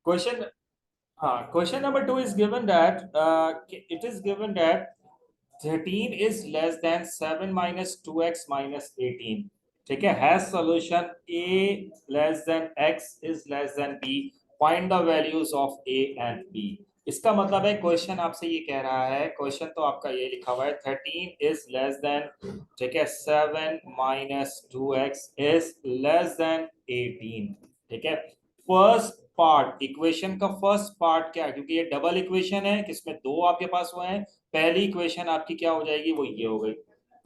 Question, हाँ, question number 2 is given that it is given that 13 is less than 7 minus 2x minus 18. ठीक है, has solution a less than x is less than b. Find the values of a and b. इसका मतलब है question आपसे ये कह रहा है, क्वेश्चन तो आपका ये लिखा हुआ है 13 is less than, ठीक है, 7 minus 2x is less than 18. ठीक है, फर्स्ट पार्ट इक्वेशन का फर्स्ट पार्ट क्या है, क्योंकि ये डबल इक्वेशन है किसमें दो आपके पास हुए हैं, पहली इक्वेशन आपकी क्या हो जाएगी, वो ये हो गई,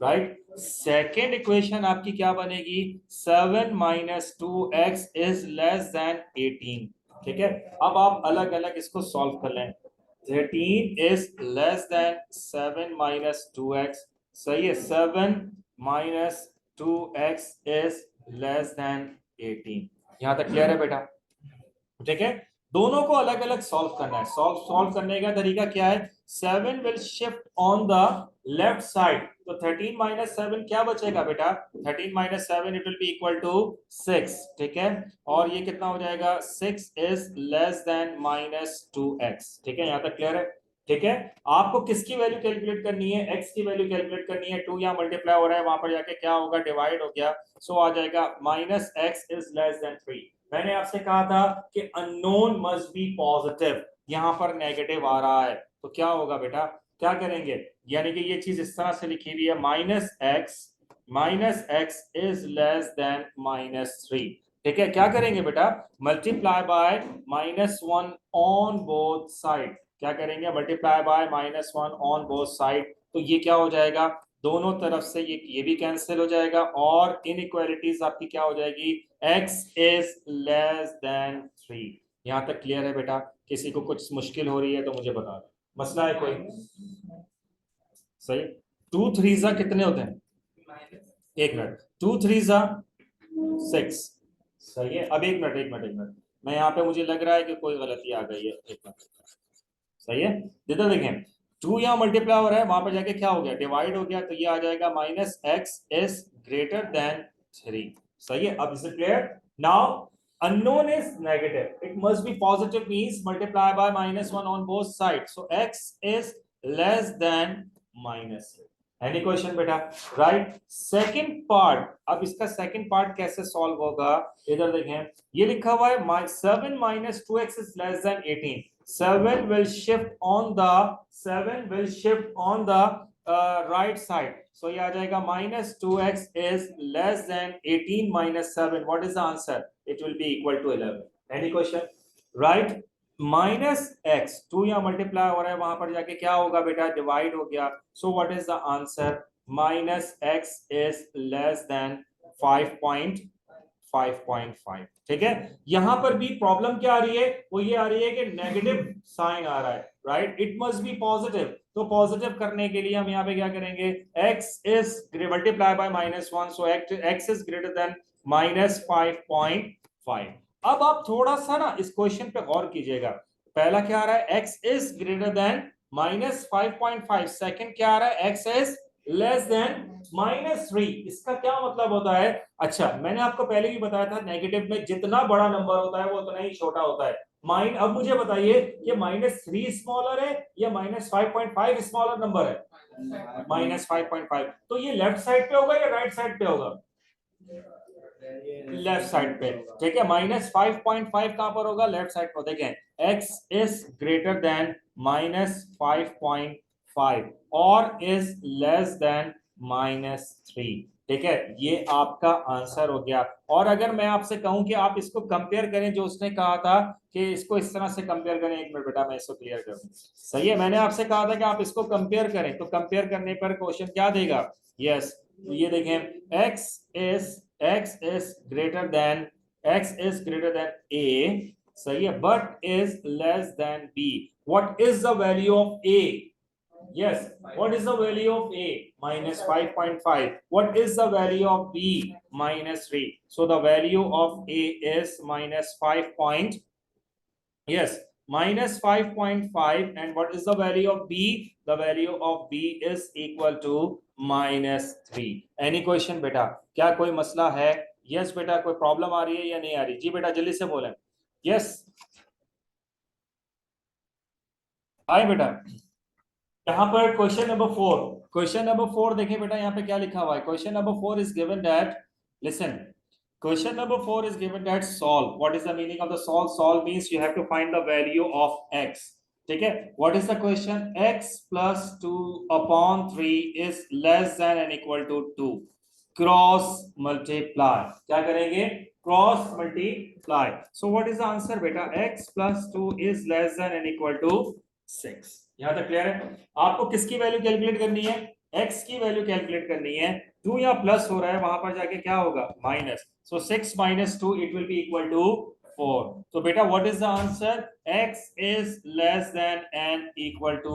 राइट। सेकेंड इक्वेशन आपकी क्या बनेगी, 7 minus 2x is less then 18। ठीक है, अब आप अलग अलग इसको सॉल्व कर लें। 13 is less then 7 minus 2x, सही है, 7 minus 2x is less then 18। यहां तक क्लियर है बेटा? ठीक है, दोनों को अलग अलग सॉल्व करना है। सॉल्व करने का तरीका क्या है, 7 will shift on the left side, तो 13 माइनस 7 क्या बचेगा बेटा, 13 minus 7 it will be equal to 6। ठीक है, और ये कितना हो जाएगा, 6 is less then minus 2x। ठीक है, यहां तक क्लियर है? ठीक है, आपको किसकी वैल्यू कैलकुलेट करनी है, x की वैल्यू कैलकुलेट करनी है। 2 यहाँ मल्टीप्लाई हो रहा है, वहां पर जाके क्या होगा, डिवाइड हो गया, सो आ जाएगा minus x is less then 3। मैंने आपसे कहा था कि अननोन मस्ट बी पॉजिटिव, यहां पर नेगेटिव आ रहा है, तो क्या होगा बेटा, क्या करेंगे, यानी कि ये चीज इस तरह से लिखी हुई है, minus x is less then minus 3। ठीक है, क्या करेंगे बेटा, multiply by -1 on both side. क्या करेंगे, multiply by -1 on both side, तो ये क्या हो जाएगा, दोनों तरफ से ये भी कैंसिल हो जाएगा, और इनइक्वालिटीज आपकी क्या हो जाएगी, x इज लेस देन 3। यहां तक क्लियर है बेटा? किसी को कुछ मुश्किल हो रही है तो मुझे बता दो, मसला है कोई? सही, 2 3 कितने होते हैं, एक मिनट, 2 3 6। सही है, अब एक मिनट, मैं यहाँ पे मुझे लग रहा है कि कोई गलती आ गई है, एक मिनट। सही है, जिधर देखें 2 यहाँ मल्टीप्लाई हो रहा है, वहां पर जाके क्या हो गया, डिवाइड हो गया, तो ये आ जाएगा minus x is greater then 3। सही है, अब इसे clear now, unknown is negative, it must be positive, means multiply by -1 on both sides, so x is less than -3। Any question बेटा, राइट। सेकंड पार्ट, अब इसका सेकंड पार्ट कैसे solve होगा, इधर देखें, ये लिखा हुआ है 7 minus 2x is less then 18। 7 will shift on the right side, so ये आ जाएगा minus 2x is less than 18 minus 7, what is the answer, it will be equal to 11। any question, right? Minus x, 2 यहाँ multiply हो रहा है, वहां पर जाके क्या होगा बेटा, डिवाइड हो गया, सो what is the answer, minus x is less then 5.5। ठीक है, यहां पर भी प्रॉब्लम क्या आ रही है, वो ये आ रही है कि नेगेटिव साइन आ रहा है, right, it must be positive, तो पॉजिटिव करने के लिए हम यहाँ पे क्या करेंगे, x is multiply by -1, so x is greater then -5.5। अब आप थोड़ा सा ना इस क्वेश्चन पे गौर कीजिएगा, पहला क्या आ रहा है, x is greater then -5.5, second क्या आ रहा है, x इज लेस देन -3। इसका क्या मतलब होता है, अच्छा मैंने आपको पहले भी बताया था, नेगेटिव में जितना बड़ा नंबर होता है वो उतना ही छोटा होता है। अब मुझे बताइए, ये -3 स्मॉलर है या -5.5 स्मॉलर नंबर है, -5.5, तो ये लेफ्ट साइड पे होगा या राइट साइड पे होगा, लेफ्ट साइड पे। ठीक है, -5.5 कहां पर होगा, लेफ्ट साइड पर। देखें x इज ग्रेटर देन -5.5 और इज लेस देन -3। ठीक है, ये आपका आंसर हो गया। और अगर मैं आपसे कहूं कि आप इसको कंपेयर करें, जो उसने कहा था कि इसको इस तरह से कंपेयर करें, एक मिनट बेटा मैं इसको क्लियर करूं। सही है, मैंने आपसे कहा था कि आप इसको कंपेयर करें, तो कंपेयर करने पर क्वेश्चन क्या देगा, यस, ये देखें x is greater than a, सही है, but is less than b। what is the value of a, yes, what is the value of a, -5.5, what is the value of b, -3, so the value of a is -5. Yes, -5.5, and what is the value of b, the value of b is equal to -3। any question बेटा, क्या कोई मसला है? Yes बेटा, कोई problem आ रही है या नहीं आ रही? जी बेटा जल्दी से बोलें, यस हाय बेटा, यहाँ पर क्वेश्चन नंबर 4 देखिए बेटा, यहाँ पे क्या लिखा हुआ है। Question number 4 is given that, listen, question number 4 is given that solve. What is the meaning of the solve? Solve means you have to find the value of x. ठीक है, what is the question? X plus 2 upon 3 is less than and equal to 2. Cross multiply. क्या करेंगे? Cross multiply. So what is the answer बेटा? X plus 2 is less than and equal to 6. यहाँ तक clear है? आपको किसकी value calculate करनी है? x की वैल्यू कैलकुलेट करनी है। 2 या प्लस हो रहा है, वहां पर जाके क्या होगा? Minus. So 6 minus 2, it will be equal to 4. So beta, what is the answer? X is less than and equal to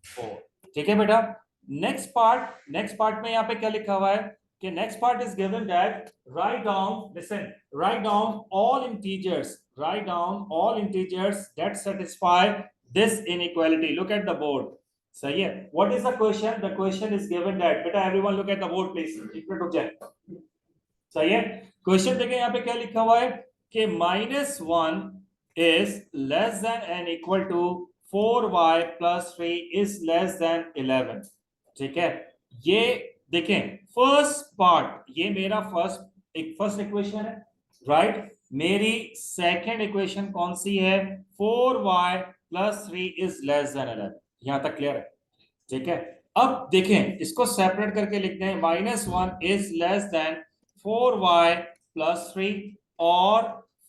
4. ठीक है बेटा। नेक्स्ट पार्ट में यहाँ पे क्या लिखा हुआ है कि next part is given that write down, listen, write down all integers that satisfy this inequality. Look at the board. सही है। What is the question? The question is given that, बेटा everyone look at the board please, एक minute रुक जाए। सही है। Question देखिए यहाँ पे क्या लिखा हुआ है कि -1 is less than and equal to 4y plus 3 is less than 11। ठीक है, ये देखें फर्स्ट पार्ट, ये मेरा फर्स्ट इक्वेशन है, राइट। मेरी सेकंड इक्वेशन कौन सी है? 4y plus 3 is less than 11। यहां तक क्लियर है? ठीक है, अब देखें इसको सेपरेट करके लिखते हैं। -1 is less then 4y plus 3 और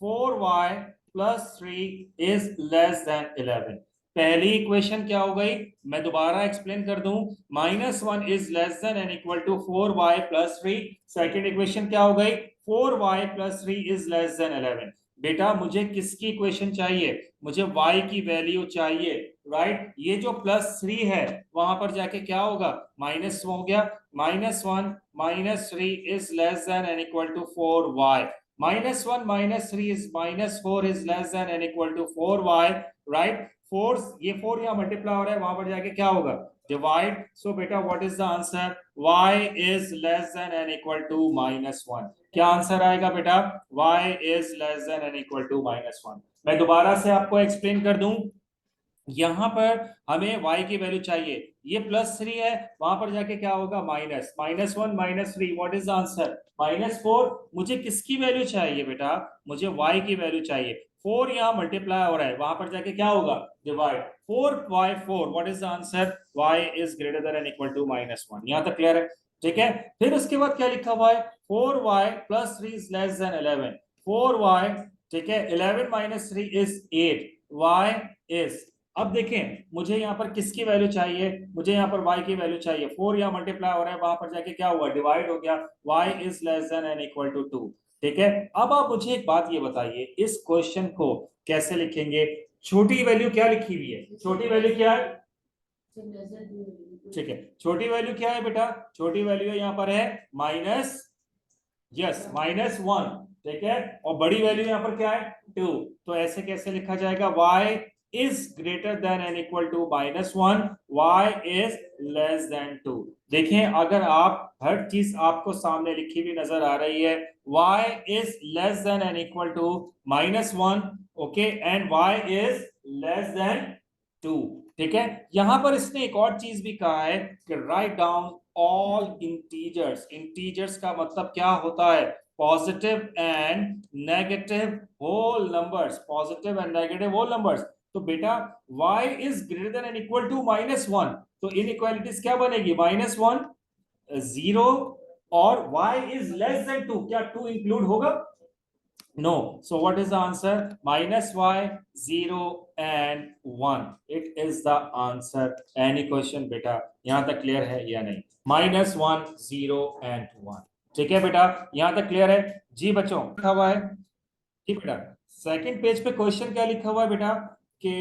4y plus 3 is less than 11। पहली इक्वेशन क्या हो गई? मैं दोबारा एक्सप्लेन कर दूं। -1 is less than and equal to 4y plus 3। Second equation क्या हो गई? 4y plus 3 is less than 11। बेटा मुझे किसकी इक्वेशन चाहिए? मुझे y की वैल्यू चाहिए, राइट। ये जो +3 है वहां पर जाके क्या होगा? माइनस हो गया। -1 -3 is less than and equal to 4y। -1 -3 is -4 is less than and equal to 4y, right. 4, ये 4 यहाँ मल्टीप्लाई हो रहा है, वहां पर जाके क्या होगा? डिवाइड। सो बेटा what is the answer? y is less than and equal to -1। क्या आंसर आएगा बेटा? y is less than and equal to -1। मैं दोबारा से आपको एक्सप्लेन कर दूं। यहां पर हमें y की वैल्यू चाहिए, ये +3 है, वहां पर जाके क्या होगा? Minus. -1 -3, what is the answer? -4। मुझे किसकी वैल्यू चाहिए बेटा? मुझे y की वैल्यू चाहिए। 4 यहाँ मल्टीप्लाई हो रहा है, वहां पर जाके क्या होगा? Divide. 4/4, what is the answer? y is greater than and equal to -1। यहां तक क्लियर है? ठीक है, फिर उसके बाद क्या लिखा हुआ है? 4y plus 3 is less than 11। 4y, ठीक है, 11 - 3 इज 8। y इज, अब देखें मुझे यहाँ पर किसकी वैल्यू चाहिए? मुझे यहाँ पर y की वैल्यू चाहिए। 4 यहाँ मल्टीप्लाई हो रहा है, वहां पर जाके क्या हुआ? डिवाइड हो गया। y is less than and equal to 2। ठीक है, अब आप मुझे एक बात ये बताइए, इस क्वेश्चन को कैसे लिखेंगे? छोटी वैल्यू क्या लिखी हुई है? छोटी वैल्यू क्या है? ठीक है, छोटी वैल्यू क्या है बेटा? छोटी वैल्यू यहाँ पर है माइनस, यस, -1। ठीक है, और बड़ी वैल्यू यहाँ पर क्या है? 2। तो ऐसे कैसे लिखा जाएगा? y is greater than and equal to -1, y is less than 2। देखें, अगर आप हर चीज आपको सामने लिखी हुई नजर आ रही है, y is less than and equal to -1, okay, and y is less than 2। ठीक है, यहां पर इसने एक और चीज भी कहा है कि write down all integers. Integers का मतलब क्या होता है? Positive and negative whole numbers, positive and negative whole numbers. तो बेटा y is greater than and equal to -1, तो इनइक्वालिटीज क्या बनेगी? -1 0 और y इज लेस देन 2, क्या 2 इंक्लूड होगा? No. So what is the answer? -y 0 and 1, it is the answer. Any question बेटा? यहां तक क्लियर है या नहीं? -1 0 and 1। ठीक है बेटा, यहां तक क्लियर है? जी बच्चों, लिखा हुआ है। ठीक बेटा, सेकंड पेज पे क्वेश्चन क्या लिखा हुआ है बेटा? कि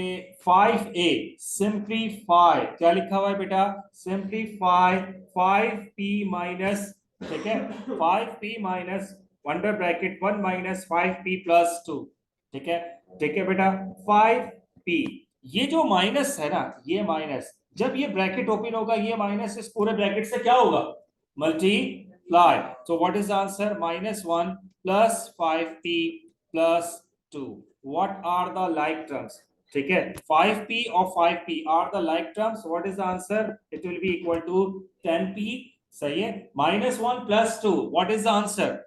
5a सिंप्लीफाई, क्या लिखा हुआ है बेटा? सिंप्लीफाई 5p माइनस, ठीक है, 5p minus under bracket 1 - 5p + 2। ठीक है, ठीक है बेटा, 5p, ये जो माइनस है ना, ये माइनस, जब ये ब्रैकेट ओपन होगा, ये माइनस इस पूरे ब्रैकेट से क्या होगा? Multiply. So what is the answer? -1 + 5p + 2। What are the like terms? ठीक है, 5p और 5p are the like terms, what is the answer, it will be equal to 10p, सही है, -1 + 2, what is the answer,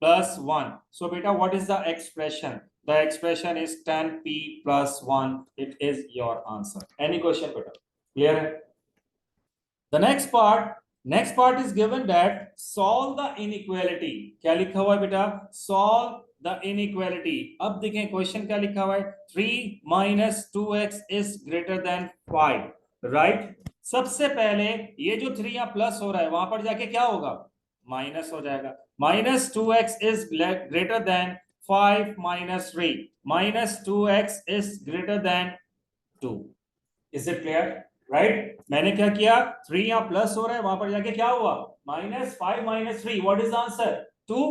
+1, so beta what is the expression, the expression is 10p + 1, it is your answer. Any question beta, clear hai? The next part is given that solve the inequality, क्या लिखा हुआ है बेटा, solve the inequality. अब देखें question क्या लिखा हुआ है, 3 - 2x is greater than 5, right. सबसे पहले ये जो 3 यहाँ प्लस हो रहा है वहां पर जाके क्या होगा, माइनस हो जाएगा, -2x is greater than 5 - 3, -2x is greater than 2. Is it clear, right. मैंने क्या किया, 3 यहाँ प्लस हो रहा है वहां पर जाके क्या हुआ, -5 - 3, व्हाट इज आंसर, 2,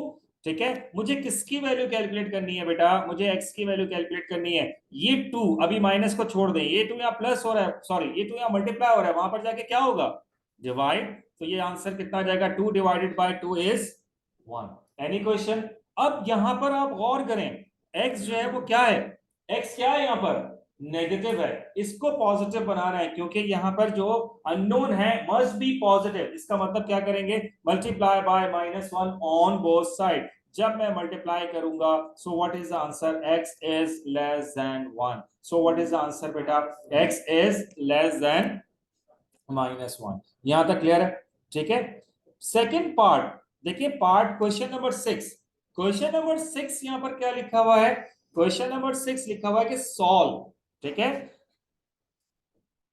ठीक है। मुझे किसकी वैल्यू कैलकुलेट करनी है बेटा, मुझे x की वैल्यू कैलकुलेट करनी है, ये 2 अभी माइनस को छोड़ दें, ये 2 यहाँ प्लस हो रहा है, सॉरी ये 2 यहाँ मल्टीप्लाई हो रहा है, वहां पर जाके क्या होगा, डिवाइड, तो ये आंसर कितना जाएगा, 2 / 2 इज 1। Any question. अब यहां पर आप गौर करें, x जो है वो क्या है, x क्या है यहाँ पर, नेगेटिव है, इसको पॉजिटिव बनाना है क्योंकि यहां पर जो अननोन है मस्ट बी पॉजिटिव, इसका मतलब क्या करेंगे, multiply by -1 on both side, जब मैं मल्टीप्लाई करूंगा, सो what is the answer, x is less then 1, so what is the answer बेटा, x इज लेस देन -1। यहां तक क्लियर है, ठीक है। सेकेंड पार्ट देखिए, part question number 6, question number 6 यहां पर क्या लिखा हुआ है, क्वेश्चन नंबर 6 लिखा हुआ है कि सॉल्व, ठीक है,